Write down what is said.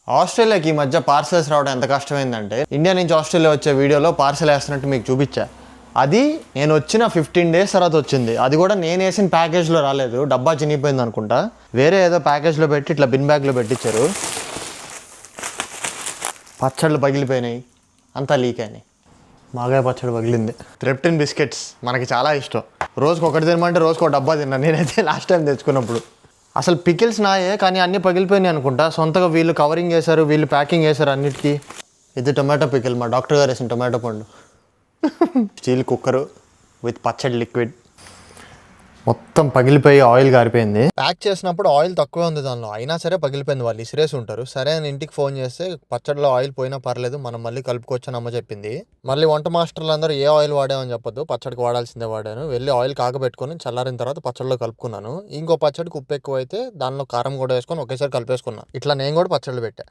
ఆస్ట్రేలియాకి ఈ మధ్య పార్సల్స్ రావడం ఎంత కష్టమైందంటే, ఇండియా నుంచి ఆస్ట్రేలియా వచ్చే వీడియోలో పార్సల్ వేస్తున్నట్టు మీకు చూపించా. అది నేను వచ్చిన 15 days తర్వాత వచ్చింది. అది కూడా నేను వేసిన ప్యాకేజ్లో రాలేదు, డబ్బా చినిగిపోయింది అనుకుంటా. వేరే ఏదో ప్యాకేజ్లో పెట్టి ఇట్లా బిన్ బ్యాగ్లో పెట్టించారు. పచ్చళ్ళు పగిలిపోయినాయి, అంతా లీక్ అయినాయి. మాగాయ పచ్చడి పగిలింది. త్రెప్టిన్ బిస్కెట్స్ మనకి చాలా ఇష్టం. రోజుకి ఒకటి తినమంటే రోజుకి ఒక డబ్బా తిన్నా నేనైతే లాస్ట్ టైం తెచ్చుకున్నప్పుడు. అసలు పికిల్స్ నాయే, కానీ అన్నీ పగిలిపోయినాయి అనుకుంటా. సొంతగా వీళ్ళు కవరింగ్ చేశారు, వీళ్ళు ప్యాకింగ్ చేశారు అన్నిటికీ. ఇది టొమాటో పికిల్, మా డాక్టర్ గారు వేసిన టొమాటో పండు. స్టీల్ కుక్కరు విత్ పచ్చడి లిక్విడ్. మొత్తం పగిలిపోయి ఆయిల్ గారిపోయింది. ప్యాక్ చేసినప్పుడు ఆయిల్ తక్కువే ఉంది దానిలో, అయినా సరే పగిలిపోయింది. వాళ్ళు ఇసిరేసి ఉంటారు. సరే అని ఇంటికి ఫోన్ చేస్తే పచ్చడిలో ఆయిల్ పోయినా పర్లేదు, మనం మళ్ళీ కలుపుకోవచ్చు అని అమ్మ చెప్పింది. మళ్ళీ వంట మాస్టర్లు అందరూ ఏ ఆయిల్ వాడామని చెప్పొద్దు, పచ్చడికి వాడాల్సిందే వాడాను. వెళ్ళి ఆయిల్ కాగబెట్టుకొని చల్లారిన తర్వాత పచ్చడిలో కలుపుకున్నాను. ఇంకో పచ్చడికి ఉప్పు ఎక్కువ అయితే దానిలో కారం కూడా వేసుకొని ఒకేసారి కలిపేసుకున్నాను. ఇట్లా నేను కూడా పచ్చళ్ళు పెట్టా.